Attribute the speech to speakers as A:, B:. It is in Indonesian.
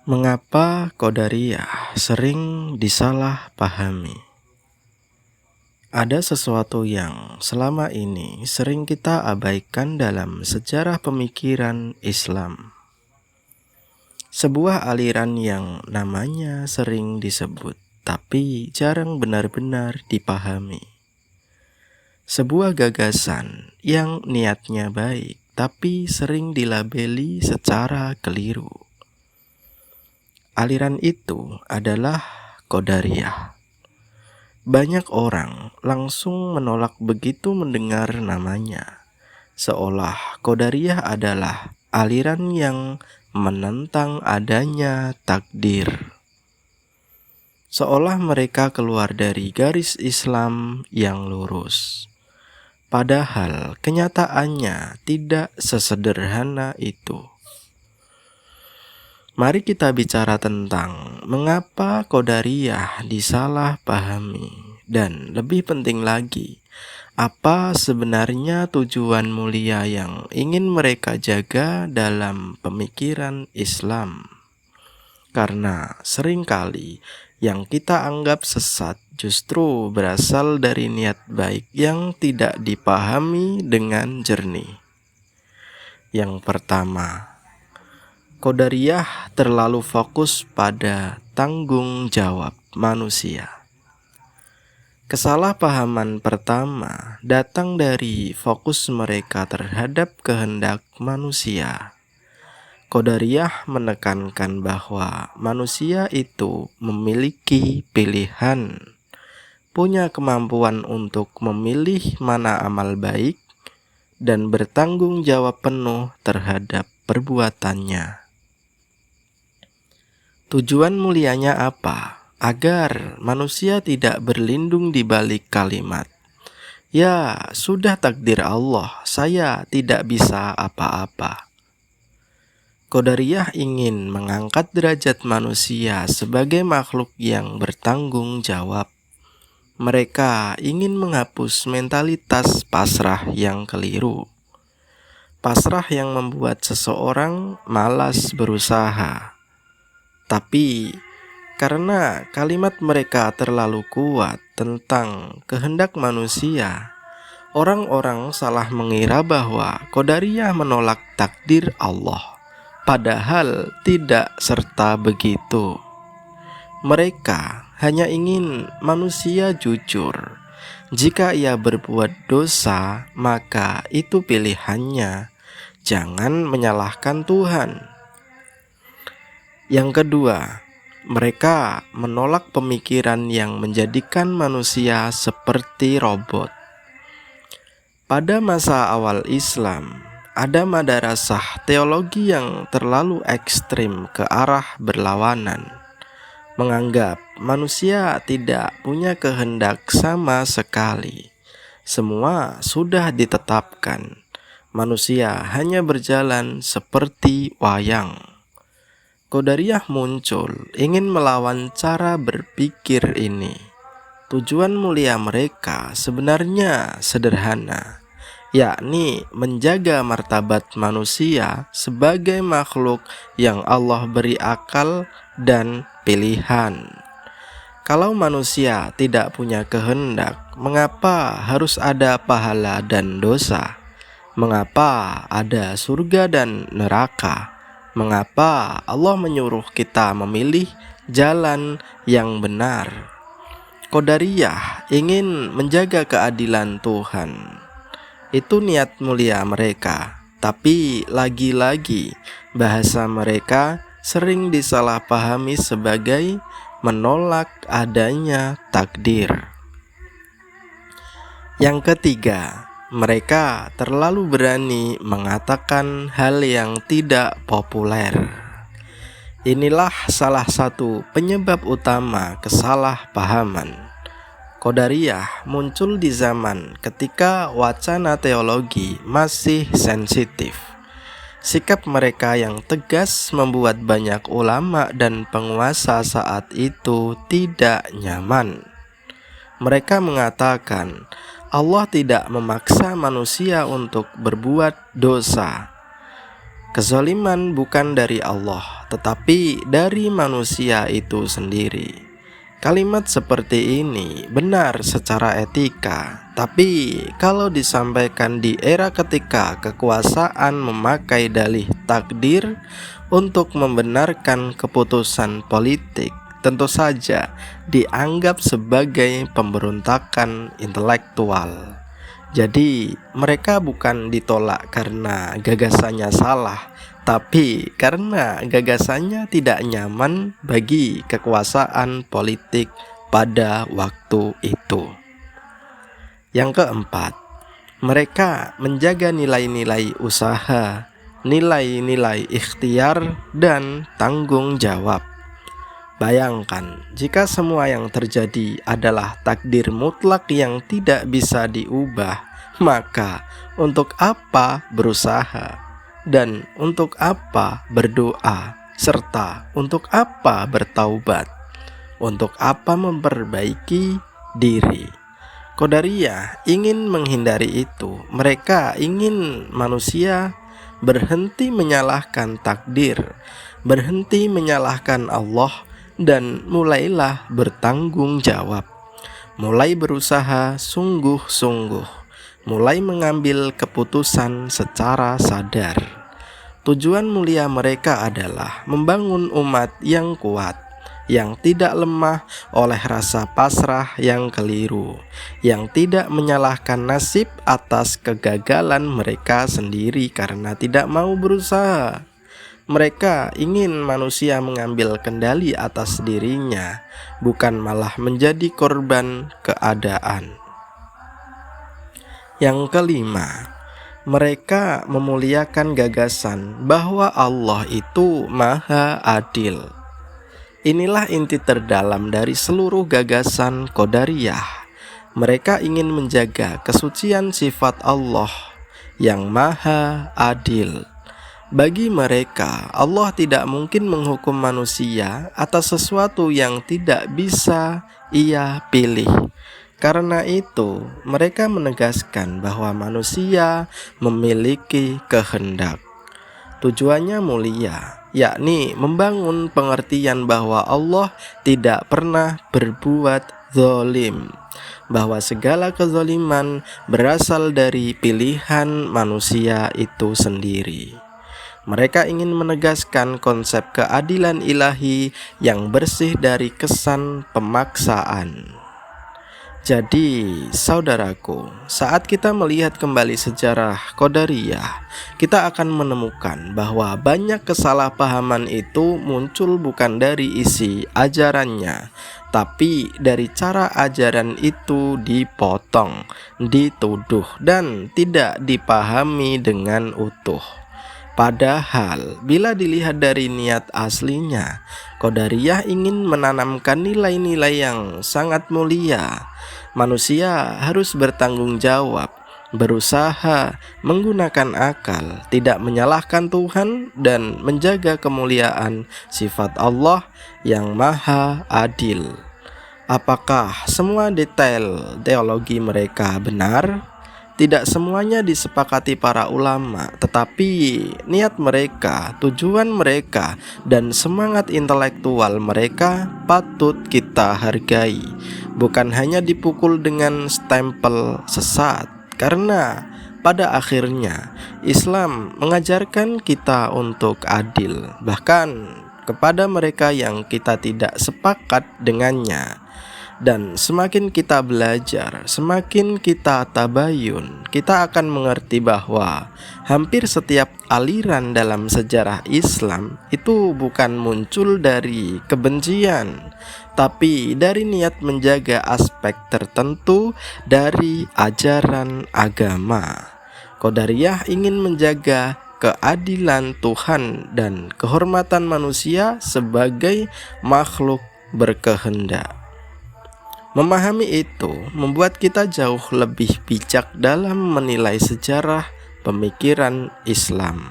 A: Mengapa Qadariyah sering disalahpahami? Ada sesuatu yang selama ini sering kita abaikan dalam sejarah pemikiran Islam. Sebuah aliran yang namanya sering disebut, tapi jarang benar-benar dipahami. Sebuah gagasan yang niatnya baik, tapi sering dilabeli secara keliru. Aliran itu adalah Qadariyah. Banyak orang langsung menolak begitu mendengar namanya, seolah Qadariyah adalah aliran yang menentang adanya takdir. Seolah mereka keluar dari garis Islam yang lurus. Padahal kenyataannya tidak sesederhana itu. Mari kita bicara tentang mengapa Qadariyah disalahpahami, dan lebih penting lagi, apa sebenarnya tujuan mulia yang ingin mereka jaga dalam pemikiran Islam. Karena seringkali yang kita anggap sesat justru berasal dari niat baik yang tidak dipahami dengan jernih. Yang pertama, Qadariyah terlalu fokus pada tanggung jawab manusia. Kesalahpahaman pertama datang dari fokus mereka terhadap kehendak manusia. Qadariyah menekankan bahwa manusia itu memiliki pilihan, punya kemampuan untuk memilih mana amal baik, dan bertanggung jawab penuh terhadap perbuatannya. Tujuan mulianya apa? Agar manusia tidak berlindung di balik kalimat, "Ya, sudah takdir Allah, saya tidak bisa apa-apa." Qadariyah ingin mengangkat derajat manusia sebagai makhluk yang bertanggung jawab. Mereka ingin menghapus mentalitas pasrah yang keliru. Pasrah yang membuat seseorang malas berusaha. Tapi karena kalimat mereka terlalu kuat tentang kehendak manusia, orang-orang salah mengira bahwa Qadariyah menolak takdir Allah. Padahal tidak serta begitu. Mereka hanya ingin manusia jujur. Jika ia berbuat dosa, maka itu pilihannya. Jangan menyalahkan Tuhan. Yang kedua, mereka menolak pemikiran yang menjadikan manusia seperti robot. Pada masa awal Islam, ada madrasah teologi yang terlalu ekstrim ke arah berlawanan, menganggap manusia tidak punya kehendak sama sekali. Semua sudah ditetapkan. Manusia hanya berjalan seperti wayang. Qadariyah muncul ingin melawan cara berpikir ini. Tujuan mulia mereka sebenarnya sederhana, yakni menjaga martabat manusia sebagai makhluk yang Allah beri akal dan pilihan. Kalau manusia tidak punya kehendak, mengapa harus ada pahala dan dosa? Mengapa ada surga dan neraka? Mengapa Allah menyuruh kita memilih jalan yang benar? Qadariyah ingin menjaga keadilan Tuhan. Itu niat mulia mereka. Tapi lagi-lagi bahasa mereka sering disalahpahami sebagai menolak adanya takdir. Yang ketiga, mereka terlalu berani mengatakan hal yang tidak populer. Inilah salah satu penyebab utama kesalahpahaman. Qadariyah muncul di zaman ketika wacana teologi masih sensitif. Sikap mereka yang tegas membuat banyak ulama dan penguasa saat itu tidak nyaman. Mereka mengatakan, Allah tidak memaksa manusia untuk berbuat dosa. Kezaliman bukan dari Allah, tetapi dari manusia itu sendiri. Kalimat seperti ini benar secara etika, tapi kalau disampaikan di era ketika kekuasaan memakai dalih takdir untuk membenarkan keputusan politik, tentu saja dianggap sebagai pemberontakan intelektual. Jadi, mereka bukan ditolak karena gagasannya salah, tapi karena gagasannya tidak nyaman bagi kekuasaan politik pada waktu itu. Yang keempat, mereka menjaga nilai-nilai usaha, nilai-nilai ikhtiar, dan tanggung jawab. Bayangkan, jika semua yang terjadi adalah takdir mutlak yang tidak bisa diubah, maka untuk apa berusaha? Dan untuk apa berdoa, serta untuk apa bertaubat, untuk apa memperbaiki diri. Qadariyah ingin menghindari itu. Mereka ingin manusia berhenti menyalahkan takdir, berhenti menyalahkan Allah, dan mulailah bertanggung jawab, mulai berusaha sungguh-sungguh, mulai mengambil keputusan secara sadar. Tujuan mulia mereka adalah membangun umat yang kuat, yang tidak lemah oleh rasa pasrah yang keliru, yang tidak menyalahkan nasib atas kegagalan mereka sendiri karena tidak mau berusaha. Mereka ingin manusia mengambil kendali atas dirinya, bukan malah menjadi korban keadaan. Yang kelima, mereka memuliakan gagasan bahwa Allah itu Maha Adil. Inilah inti terdalam dari seluruh gagasan Qadariyah. Mereka ingin menjaga kesucian sifat Allah yang Maha Adil. Bagi mereka, Allah tidak mungkin menghukum manusia atas sesuatu yang tidak bisa Ia pilih. Karena itu, mereka menegaskan bahwa manusia memiliki kehendak. Tujuannya mulia, yakni membangun pengertian bahwa Allah tidak pernah berbuat zalim, bahwa segala kezaliman berasal dari pilihan manusia itu sendiri. Mereka ingin menegaskan konsep keadilan ilahi yang bersih dari kesan pemaksaan. Jadi, saudaraku, saat kita melihat kembali sejarah Qadariyah, kita akan menemukan bahwa banyak kesalahpahaman itu muncul bukan dari isi ajarannya, tapi dari cara ajaran itu dipotong, dituduh, dan tidak dipahami dengan utuh. Padahal, bila dilihat dari niat aslinya, Qadariyah ingin menanamkan nilai-nilai yang sangat mulia. Manusia harus bertanggung jawab, berusaha, menggunakan akal, tidak menyalahkan Tuhan, dan menjaga kemuliaan sifat Allah yang Maha Adil. Apakah semua detail teologi mereka benar? Tidak semuanya disepakati para ulama, tetapi niat mereka, tujuan mereka, dan semangat intelektual mereka patut kita hargai. Bukan hanya dipukul dengan stempel sesat, karena pada akhirnya Islam mengajarkan kita untuk adil, bahkan kepada mereka yang kita tidak sepakat dengannya. Dan semakin kita belajar, semakin kita tabayun, kita akan mengerti bahwa hampir setiap aliran dalam sejarah Islam itu bukan muncul dari kebencian, tapi dari niat menjaga aspek tertentu dari ajaran agama. Qadariyah ingin menjaga keadilan Tuhan dan kehormatan manusia sebagai makhluk berkehendak. Memahami itu membuat kita jauh lebih bijak dalam menilai sejarah pemikiran Islam.